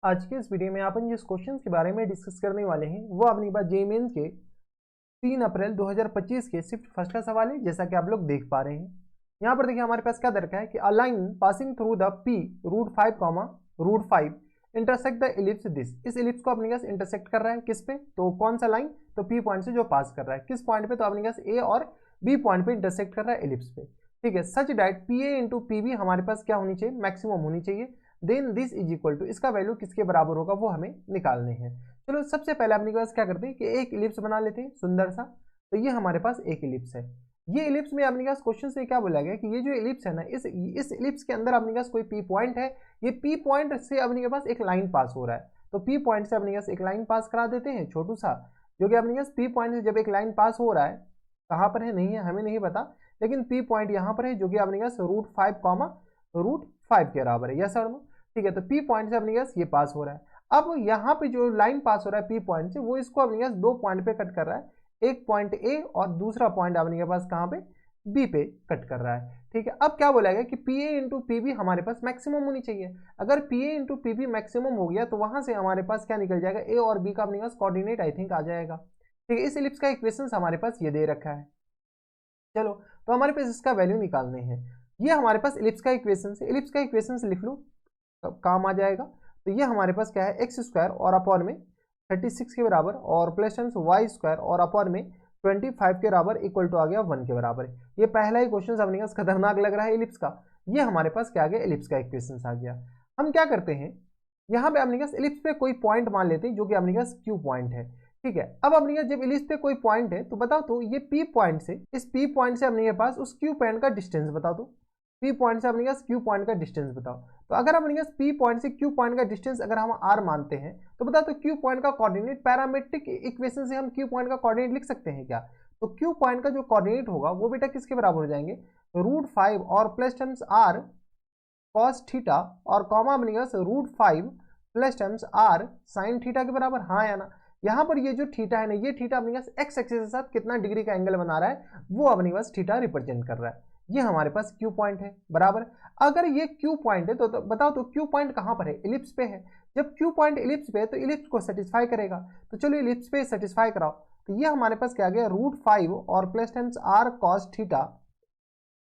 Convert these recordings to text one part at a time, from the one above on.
आज के इस वीडियो में अपन जिस क्वेश्चन के बारे में डिस्कस करने वाले हैं वो अपनी बात जेईई मेंस के 3 अप्रैल 2025 के शिफ्ट फर्स्ट का सवाल है, जैसा कि आप लोग देख पा रहे हैं। यहाँ पर देखिए हमारे पास क्या दरकार है कि a line passing through the P √5 intersect the ellipse this. इस इलिप्स को अपने पास इंटरसेक्ट कर रहा है किस पे, तो कौन सा लाइन, तो पी पॉइंट से जो पास कर रहा है किस पॉइंट पे, तो अपने पास ए और बी पॉइंट पे इंटरसेक्ट कर रहा है इलिप्स पे। ठीक है, such that P A into P B हमारे पास क्या होनी चाहिए, मैक्सिमम होनी चाहिए। Then this is equal to, इसका वैल्यू किसके बराबर होगा वो हमें निकालने हैं। चलो सबसे पहले अपने पास क्या करते हैं कि एक इलिप्स बना लेते हैं सुंदर सा। तो ये हमारे पास एक इलिप्स है। ये इलिप्स में अपने पास क्वेश्चन से क्या बोला गया कि ये जो इलिप्स है ना, इस इलिप्स के अंदर अपने पास कोई पी पॉइंट है। ये पी पॉइंट से अपने पास एक लाइन पास हो रहा है, तो पी पॉइंट से अपने पास एक लाइन पास करा देते हैं छोटू सा, जो कि अपने पास पी पॉइंट से जब एक लाइन पास हो रहा है, कहाँ पर है नहीं है हमें नहीं पता, लेकिन पी पॉइंट यहाँ पर है जो कि अपने पास √5 के बराबर है। यस और नो। ठीक है, तो पी पॉइंट से अपने पास ये पास हो रहा है। अब यहाँ पे जो लाइन पास हो रहा है पी पॉइंट से, वो इसको अपने पास दो पॉइंट पे कट कर रहा है, एक पॉइंट ए और दूसरा पॉइंट अपने के पास कहाँ पे, बी पे कट कर रहा है। ठीक है, अब क्या बोला गया कि P A into P B हमारे पास मैक्सिमम होनी चाहिए। अगर P A into P B maximum हो गया तो वहां से हमारे पास क्या निकल जाएगा, ए और बी का अपने पास कोऑर्डिनेट आई थिंक आ जाएगा। ठीक है, इस इलिप्स का इक्वेशन हमारे पास ये दे रखा है। चलो तो हमारे पास इसका वैल्यू निकालने हैं। ये हमारे पास इलिप्स का इक्वेशन से, इलिप्स का इक्वेशन से लिख लो काम आ जाएगा। तो ये हमारे पास क्या है, एक्स स्क्वायर और अपॉन में 36 के बराबर और प्लस टर्म्स वाई स्क्वायर और अपॉन में 25 के बराबर इक्वल टू आ गया 1 के बराबर। ये पहला ही क्वेश्चन अपने पास खतरनाक लग रहा है इलिप्स का। ये हमारे पास क्या आ गया, इलिप्स का इक्वेशन आ गया। हम क्या करते हैं, यहाँ पे अपने पास इलिप्स पे कोई पॉइंट मान लेते हैं जो कि अपने पास क्यू पॉइंट है। ठीक है, अब अपने पास जब इलिप्स पे कोई पॉइंट है तो बताओ तो ये पी पॉइंट से, इस पी पॉइंट से अपने पास उस क्यू पॉइंट का डिस्टेंस बताओ तो, पी पॉइंट से अपने पास क्यू पॉइंट का डिस्टेंस बताओ। तो अगर अपने पास पी पॉइंट से क्यू पॉइंट का डिस्टेंस अगर हम आर मानते हैं तो बताओ तो क्यू पॉइंट का कोऑर्डिनेट पैरामेट्रिक इक्वेशन से हम क्यू पॉइंट का कोऑर्डिनेट लिख सकते हैं क्या। तो क्यू पॉइंट का जो कोऑर्डिनेट होगा वो बेटा किसके बराबर हो जाएंगे, √5 और plus terms r cos theta और कॉमा बनेगा √5 plus terms are sine theta के बराबर। हाँ या ना, यहाँ पर ये जो थीटा है ना, ये थीटा अपने पास एक्स एक्सिस के साथ कितना डिग्री का एंगल बना रहा है, वो अपने पास थीटा रिप्रेजेंट कर रहा है। ये हमारे पास क्यू पॉइंट है बराबर। अगर ये क्यू पॉइंट है तो बताओ तो क्यू पॉइंट कहाँ पर है, इलिप्स पे है। जब क्यू पॉइंट इलिप्स पे है तो इलिप्स को सेटिस्फाई करेगा। तो चलो इलिप्स पे सेटिस्फाई कराओ। तो ये हमारे पास क्या गया, √5 और plus times r cos theta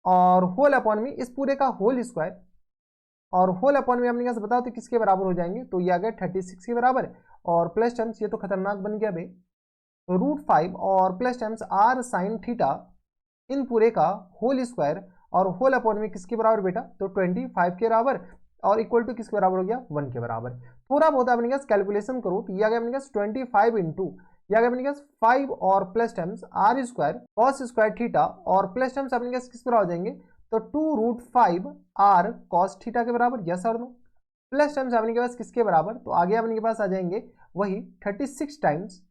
और होल अपॉन में इस पूरे का होल स्क्वायर और होल अपॉन में अपने पास बताओ तो किसके बराबर हो जाएंगे, तो ये आ गया 36 के बराबर और प्लस टर्म्स, ये तो खतरनाक बन गया भाई, √5 और plus terms are sine theta in पूरे का होल स्क्वायर और होल अपॉन में किसके बराबर बेटा, तो 25 के बराबर और इक्वल टू किसके बराबर हो गया, 1 के बराबर। थोड़ा बहुत अपने पास कैलकुलेशन करो तो ये आ गया अपने पास 25 इंटू या अपने पास 5 और plus terms r square cos square theta और प्लस टर्म्स अपने पास किस बराबर हो जाएंगे, तो 2√5 आर कॉस थीटा के बराबर। यस और नो। प्लस टर्म्स अपने के पास किसके बराबर, तो आगे अपने के पास आ जाएंगे वही 36 टाइम्स,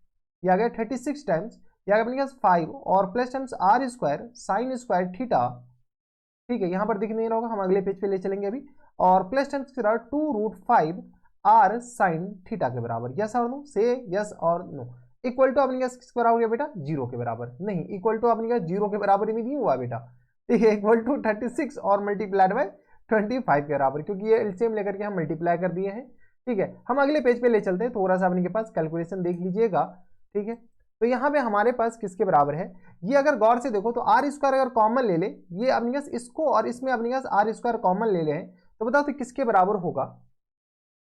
ये आ गया 36 टाइम्स या अपने पास 5 और plus terms r square sine square theta. ठीक है, यहाँ पर दिख नहीं रहा होगा, हम अगले पेज पे ले चलेंगे अभी। और प्लस टर्म्स के बराबर 2√5 आर साइन थीटा के बराबर। यस और नो, से यस और नो। इक्वल टू अपने पास किसके बराबर हो गया बेटा, 0 के बराबर नहीं, इक्वल टू अपने पास 0 के बराबर ही नहीं हुआ बेटा। ठीक है, इक्वल टू 36 और मल्टीप्लाइड बाय 25 के बराबर, क्योंकि ये एलसीएम लेकर के हम मल्टीप्लाई कर दिए हैं। ठीक है, हम अगले पेज पे ले चलते हैं, थोड़ा सा अपने के पास कैलकुलेशन देख लीजिएगा। ठीक है, तो यहाँ पे हमारे पास किसके बराबर है, ये अगर गौर से देखो तो आर स्क्वायर अगर कॉमन ले ले, ये अपने पास इसको और इसमें अपने पास आर स्क्वायर कॉमन ले ले हैं, तो बताओ तो किसके बराबर होगा।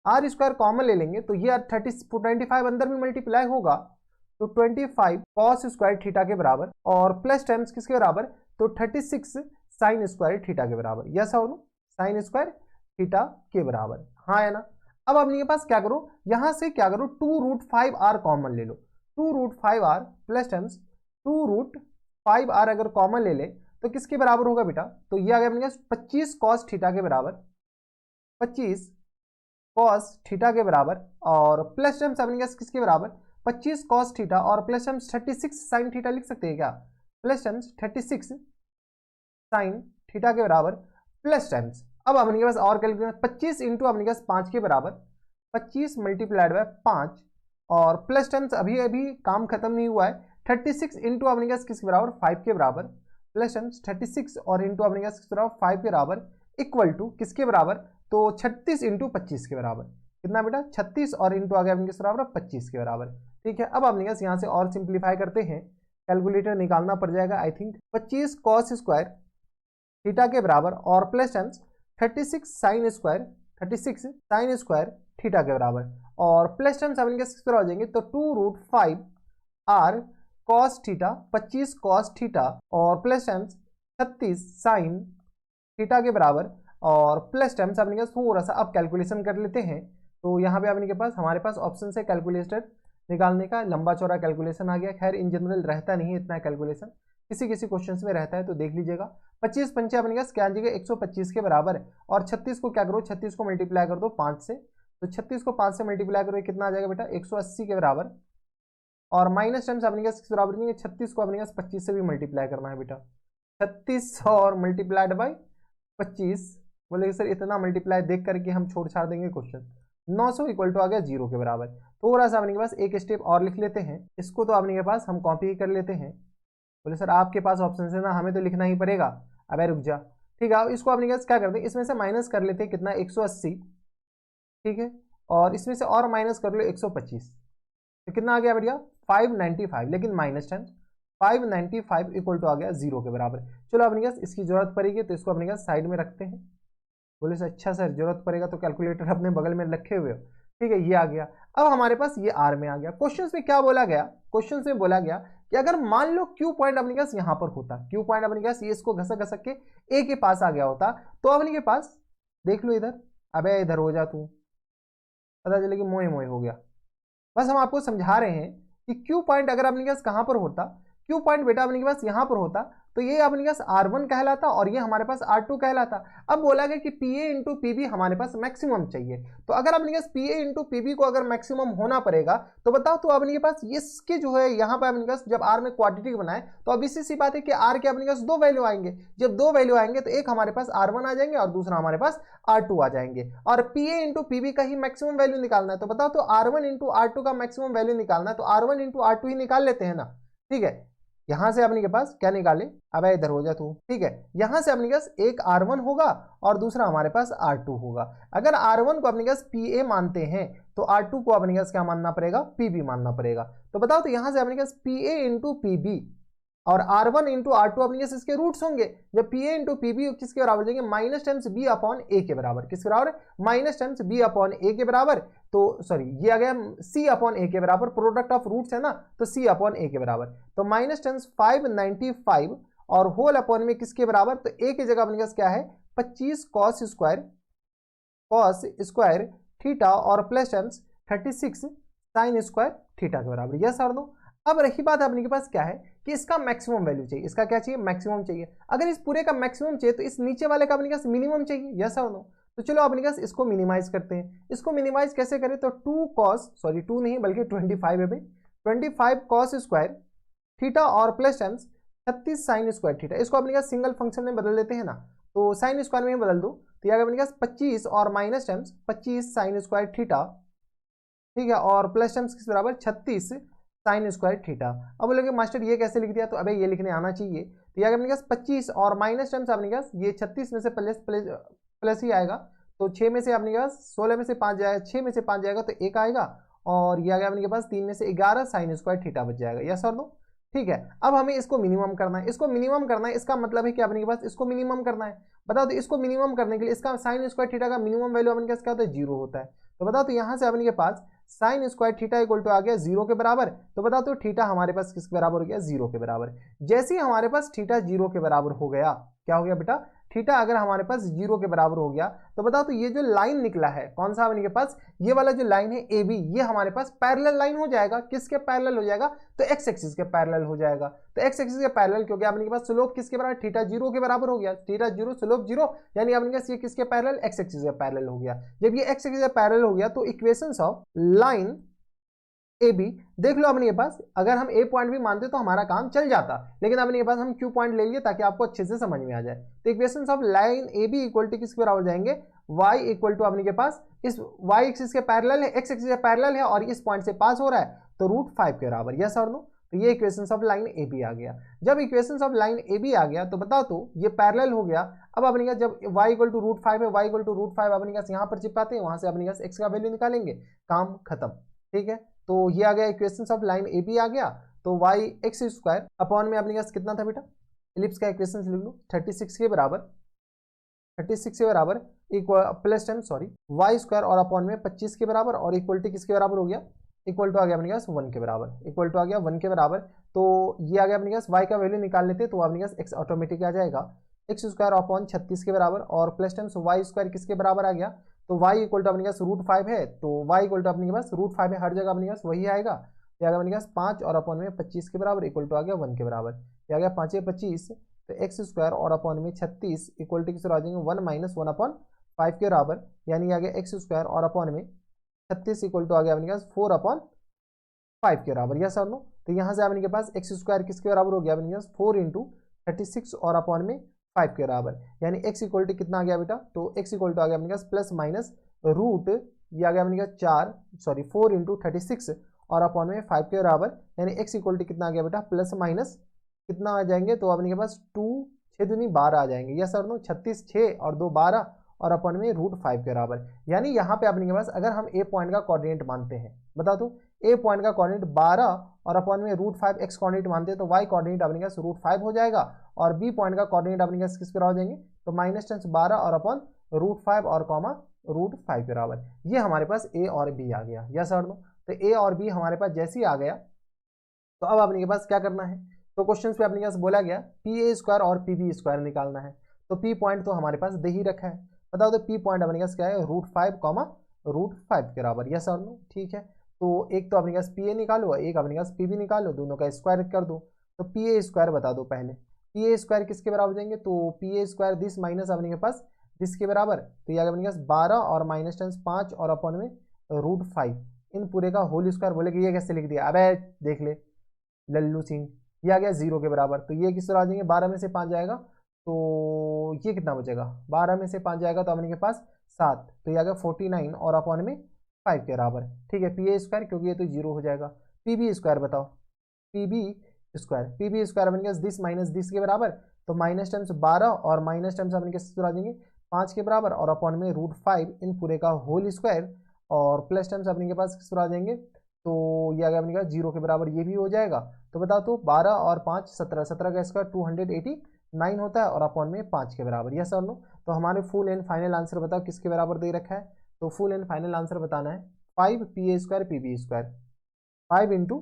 आर स्क्वायर कॉमन ले लेंगे तो ये 25 अंदर में मल्टीप्लाई होगा, तो 25 कॉस स्क्वायर थीटा के बराबर और प्लस टर्म्स किसके बराबर, तो 36 साइन स्क्वायर थीटा के बराबर। यस और नो, साइन स्क्वायर थीटा के बराबर। हाँ या ना। अब अपने पास क्या करो, यहां से क्या करो, 2√5 आर कॉमन ले लो, 2√5 आर प्लस टर्म्स 2√5 आर अगर कॉमन ले ले तो किसके बराबर होगा बेटा, तो ये आ गया अपने पास 25 कॉस थीटा के बराबर, 25 कॉस थीटा के बराबर और प्लस टर्म्स अपने पास किसके बराबर, 25 कॉस थीटा और प्लस टर्म्स 36 साइन थीटा लिख सकते हैं क्या, प्लस टर्म्स 36 साइन थीटा के बराबर प्लस टर्म्स। अब अपने पास और कैलकुलेशन 25 इंटू अपने पास 5 के बराबर, 25 मल्टीप्लाइड बाय 5 और प्लस टर्म्स अभी अभी काम खत्म नहीं हुआ है, 36 इंटू अपने पास किसके बराबर, 5 के बराबर, प्लस टर्म्स 36 और इंटू अपने पास किसके बराबर, 5 के बराबर इक्वल टू किसके बराबर, तो 36 इंटू 25 के बराबर। कितना बेटा 36 और इंटू आ गया अपने के बराबर 25 के बराबर। ठीक है, अब अपने यहाँ से और सिंप्लीफाई करते हैं, कैलकुलेटर निकालना पड़ जाएगा I think. 25 cos square theta के बराबर और plus tens 36 sign square theta के बराबर और प्लस टेंस अपने के हो जाएंगे तो 2√5 r cos theta 25 cos theta और प्लस टेंस 36 साइन थीटा के बराबर और प्लस टेंस अपने थोड़ा सा अब कैलकुलेशन कर लेते हैं। तो यहाँ पे अपने के पास हमारे पास ऑप्शन से कैलकुलेटर निकालने का लंबा चौड़ा कैलकुलेशन आ गया। खैर इन जनरल रहता नहीं है इतना कैलकुलेशन, किसी किसी क्वेश्चन में रहता है तो देख लीजिएगा। 25 पंचे अपने पास क्या आ जाएगा 125 के बराबर है और 36 को क्या करो 36 को मल्टीप्लाई कर दो 5 से, तो 36 को 5 से मल्टीप्लाई करो कितना आ जाएगा बेटा 180 के बराबर और माइनस टेंस अपने पास किस बराबर नहीं है 36 को अपने पास 25 से भी मल्टीप्लाई करना है बेटा। 36 और मल्टीप्लाइड बाई 25 बोले सर इतना मल्टीप्लाई देख करके हम छोड़ छाड़ देंगे क्वेश्चन। 900 इक्वल टू आ गया 0 के बराबर। थोड़ा सा अपने के पास एक स्टेप और लिख लेते हैं, इसको तो अपने के पास हम कॉपी कर लेते हैं। बोले सर आपके पास ऑप्शन है ना, हमें तो लिखना ही पड़ेगा। अब रुक जा, ठीक है, इसको अपने के पास क्या करते हैं इसमें से माइनस कर लेते हैं कितना 180, ठीक है, और इसमें से और माइनस कर लो 125 तो कितना आ गया बढ़िया 595, लेकिन माइनस टेन 595 इक्वल टू आ गया 0 के बराबर। चलो अपने पास इसकी जरूरत पड़ेगी तो इसको अपने पास साइड में रखते हैं। बोले सर अच्छा सर जरूरत पड़ेगा तो कैलकुलेटर अपने बगल में रखे हुए हो, ठीक है, ये आ गया। अब हमारे पास ये आर में आ गया। क्वेश्चन में क्या बोला गया, क्वेश्चन में बोला गया कि अगर मान लो क्यू पॉइंट अपने पास यहाँ पर होता, क्यू पॉइंट अपने पास ये इसको घसक घसक के ए के पास आ गया होता तो अपने के पास देख लो इधर, अबे इधर हो जा तू, पता चले कि मोए मोए हो गया। बस हम आपको समझा रहे हैं कि क्यू पॉइंट अगर अपने पास कहां पर होता, क्यू पॉइंट बेटा अपने पास यहां पर होता तो ये अपने पास R1 कहलाता और ये हमारे पास R2 कहलाता। अब बोला गया कि PA इंटू PB हमारे पास मैक्सिमम चाहिए, तो अगर अपने पास PA इंटू PB को अगर मैक्सिमम होना पड़ेगा तो बताओ तो अपने पास इसके जो है यहाँ पर अपने पास जब R में क्वाड्रेटिक बनाए तो अब इसी सी बात है कि R के अपने पास दो वैल्यू आएंगे। जब दो वैल्यू आएंगे तो एक हमारे पास R1 आ जाएंगे और दूसरा हमारे पास R2 आ जाएंगे और PA इंटू PB का ही मैक्सिमम वैल्यू निकालना है। तो बताओ तो R1 इंटू R2 का मैक्सिमम वैल्यू निकालना है तो R1 इंटू R2 ही निकाल लेते हैं ना। ठीक है, यहां से अपने के पास क्या निकाले, अब इधर हो जा तू, ठीक है, यहां से अपने के पास एक R1 होगा और दूसरा हमारे पास R2 होगा। अगर R1 को अपने के पास PA मानते हैं तो R2 को अपने के पास क्या मानना पड़ेगा PB मानना पड़ेगा। तो बताओ तो यहां से अपने के पास PA इंटू PB और R1 इंटू R2 अपने पास इसके रूट्स होंगे। जब PA इंटू PB किसके बराबर जाएंगे minus times B upon A के बराबर, किसके बराबर minus times B upon A के बराबर। तो सॉरी ये आ गया C अपॉन A के बराबर, प्रोडक्ट ऑफ रूट्स है ना तो C अपॉन A के बराबर। तो माइनस टाइम्स 595 और होल अपॉन में किसके बराबर, तो A की जगह अपने पास क्या है 25 कॉस स्क्वायर थीटा और plus times 36 sign square theta के बराबर। यस और नो। अब रही बात अपने के पास क्या है कि इसका मैक्सिमम वैल्यू चाहिए, इसका क्या चाहिए मैक्सिमम चाहिए। अगर इस पूरे का मैक्सिमम चाहिए तो इस नीचे वाले का अपने पास मिनिमम चाहिए। यस और नो। तो चलो अपने पास इसको मिनिमाइज करते हैं। इसको मिनिमाइज कैसे करें तो 2 नहीं बल्कि 25 है भाई, 25 कॉस स्क्वायर थीटा और plus times 36 sign square theta. इसको अपने पास सिंगल फंक्शन में बदल देते हैं ना, तो साइन स्क्वायर में बदल दो तो यह अपने पास 25 और minus times 25 sign square theta, ठीक है, और प्लस टाइम्स किस बराबर 36 साइन स्क्वायर थीटा। अब बोलोगे मास्टर ये कैसे लिख दिया, तो अबे ये लिखने आना चाहिए। तो यह अपने पास 25 और माइनस टाइम्स अपने पास ये 36 में से प्लस ही आएगा तो 6 में से अपने पास 16 में से 5 जाएगा, 6 में से 5 जाएगा तो 1 आएगा और ये आ गया अपने के पास 3 में से 11 साइन स्क्वायर थीटा बच जाएगा। यस और नो। ठीक है, अब हमें इसको मिनिमम करना है, इसको मिनिमम करना है, इसका मतलब है कि अपने के पास इसको मिनिमम करना है। बताओ तो इसको मिनिमम करने के लिए इसका साइन स्क्वायर थीटा का मिनिमम वैल्यू अपने के पास क्या होता है 0 होता है। तो बताओ तो यहाँ से अपने के पास sine square theta equal to आ गया 0 के बराबर। तो बताओ तो थीटा हमारे पास किसके बराबर हो गया 0 के बराबर। जैसे ही हमारे पास थीटा 0 के बराबर हो गया, क्या हो गया बेटा थीटा अगर हमारे पास 0 के बराबर हो गया तो बताओ तो ये जो लाइन निकला है कौन सा अपने के पास, ये वाला जो लाइन है AB, ये हमारे पास पैरेलल लाइन हो जाएगा। किसके पैरेलल हो जाएगा तो एक्स एक्सिस के पैरेलल हो जाएगा। तो एक्स एक्सिस के पैरेलल क्योंकि अपने के पास स्लोप किसके बराबर थीटा 0 के बराबर हो गया, थीटा 0 स्लोप 0, यानी अपने पास ये किसके पैरेलल एक्स एक्सिस के पैरेलल हो गया। जब ये एक्स एक्सिस के पैरेलल हो गया तो इक्वेशंस ऑफ लाइन AB देख लो अपने पास, अगर हम A पॉइंट भी मानते तो हमारा काम चल जाता, लेकिन अपने पास हम Q पॉइंट ले लिए ताकि आपको अच्छे से समझ में आ जाए। तो equations of line AB equal to किसके बराबर जाएंगे y इक्वल टू अपने के पास इस y एक्सिस के पैरेलल है, x एक्सिस के पैरेलल है और इस पॉइंट से पास हो रहा है तो √5 के बराबर। यस और नो। तो ये equations of line A B आ गया। जब equations of line A B आ गया तो बता तो ये पैरेलल हो गया। अब अपने पास जब y इक्वल टू √5 है, y इक्वल टू √5 अपने पास यहाँ पर चिपकाते हैं, वहां से अपने पास x का वैल्यू निकालेंगे, काम खत्म। ठीक है, तो ये आ गया equations of line A B आ गया। तो y x² अपॉन में अपने पास कितना था बेटा, इलिप्स का इक्वेशन लिख लो 36 के बराबर इक्वल प्लस टेन y² और अपॉन में 25 के बराबर और इक्वलिटी किसके बराबर हो गया, इक्वल टू आ गया अपने पास 1 के बराबर, इक्वल टू आ गया 1 के बराबर। तो ये आ गया अपने पास y का वैल्यू निकाल लेते तो अपने पास x ऑटोमेटिक आ जाएगा x² अपॉन 36 के बराबर और प्लस टेन y² किसके बराबर आ गया, तो y इक्वल टू अपने पास √5 है, तो y इक्वल टू अपने पास √5 है, हर जगह अपने पास वही आएगा। ये आ गया अपने पास 5 और अपॉन में 25 के बराबर इक्वल टू आ गया 1 के बराबर। ये आ गया 5 25, तो x² और अपॉन में 36 इक्वल टू किससे आ जाएंगे 1 माइनस 1 अपॉन 5 के बराबर, यानी आ गया x² और अपॉन में 36 इक्वल टू आ गया अपने पास 4 अपॉन 5 के बराबर। यस और नो, तो यहाँ से अपने के पास x² किसके बराबर हो गया अपने पास 4 इंटू 36 और अपॉन में 5 के बराबर, यानी x इक्वल टू कितना आ गया बेटा, तो x इक्वल टू आ गया अपने पास प्लस माइनस रूट, ये आ गया अपने पास 4 इंटू 36 और अपॉन में 5 के बराबर, यानी x इक्वल टू कितना आ गया बेटा प्लस माइनस कितना आ जाएंगे, तो अपने के पास 2 6 दूनी 12 आ जाएंगे। यस और नो, 36 6 और 2 12 और अपन में √5 के बराबर, यानी यहाँ पे अपने के पास अगर हम ए पॉइंट का कोऑर्डिनेट मानते हैं, बता दो ए पॉइंट का कोऑर्डिनेट 12 और अपन में √5 एक्स कोऑर्डिनेट मानते हैं तो वाई कोऑर्डिनेट अपने के पास √5 हो जाएगा और बी पॉइंट का कोऑर्डिनेट अपने के पास किस पर हो जाएंगे, तो -10 12 और अपन √5 और कॉमा √5 के बराबर। ये हमारे पास ए और बी आ गया। यस और नो, तो ए और बी हमारे पास जैसे ही आ गया तो अब अपने के पास क्या करना है, तो क्वेश्चन पे अपने पास बोला गया PA² और PB² निकालना है। तो P पॉइंट तो हमारे पास दे ही रखा है, बताओ तो P पॉइंट अपने पास क्या है √5 कॉमा √5 के बराबर। यस और नो, ठीक है, तो एक तो अपने पास PA निकालो, एक अपने पास PB निकालो, दोनों का स्क्वायर कर दो। तो PA² बता दो पहले, PA² किसके बराबर जाएंगे, तो PA² दिस माइनस अपने के पास दिस के बराबर, तो ये अपने पास 12 और -10 5 और अपॉन में √5 इन पूरे का होल स्क्वायर। बोले कि ये कैसे लिख दिया, अबे देख ले लल्लू सिंह, ये आ गया 0 के बराबर, तो ये किस तरह आ जाएंगे 12 में से 5 जाएगा तो ये कितना बचेगा, 12 में से 5 जाएगा तो अपने के पास 7, तो ये आ गया 49 और अपॉन में 5 के बराबर। ठीक है, PA² क्योंकि ये तो 0 हो जाएगा। PB² बताओ, PB² अपने के दिस माइनस दिस के बराबर, तो -10 12 और -10 अपने किस तरह आ जाएंगे 5 के बराबर और अपॉन में √5 इन पूरे का होल स्क्वायर और प्लस टेम्स अपने के पास किस तरह आ जाएंगे, तो ये आ गया अपने पास 0 के बराबर, ये भी हो जाएगा। तो बताओ तो 12 और 5 17, 17 का स्क्वायर 289 होता है और अपॉन में 5 के बराबर। यस और नो, तो हमारे फुल एंड फाइनल आंसर बताओ किसके बराबर दे रखा है, तो फुल एंड फाइनल आंसर बताना है 5 PA² PB², 5 इंटू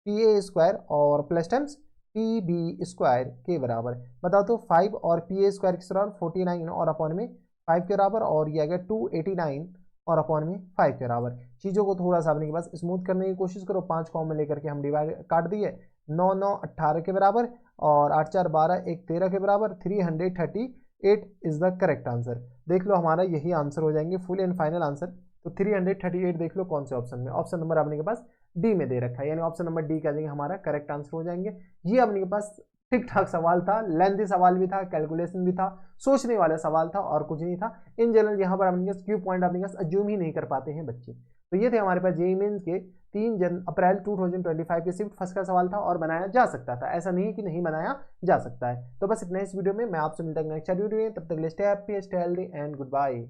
PA² और प्लस टेम्स PB² के बराबर। बताओ तो 5 और PA² किस बराबर 49 और अपॉन में 5 के बराबर और ये आ गया 289 और अपॉन में 5 के बराबर। चीज़ों को थोड़ा सा अपने के पास स्मूथ करने की कोशिश करो, 5 कॉमन लेकर के हम डिवाइड काट दिए, 9 9 18 के बराबर और 8 4 12 1 13 के बराबर, 338 इज द करेक्ट आंसर। देख लो हमारा यही आंसर हो जाएंगे फुल एंड फाइनल आंसर। तो 338 देख लो कौन से ऑप्शन में, ऑप्शन नंबर अपने के पास डी में दे रखा है, यानी ऑप्शन नंबर डी क्या जाएंगे हमारा करेक्ट आंसर हो जाएंगे। ये अपने के पास ठीक ठाक सवाल था, लेंथी सवाल भी था, कैलकुलेशन भी था, सोचने वाला सवाल था और कुछ नहीं था। इन जनरल यहाँ पर अपने क्यू पॉइंट अपने अज्यूम ही नहीं कर पाते हैं बच्चे। तो ये थे हमारे पास जेईई मेंस के 3 अप्रैल 2025 के शिफ्ट फर्स्ट का सवाल था और बनाया जा सकता था, ऐसा नहीं कि नहीं बनाया जा सकता है। तो बस इतना इस वीडियो में, मैं आपसे मिलता हूं नेक्स्ट वीडियो में, तब तक stay happy stay healthy and good bye.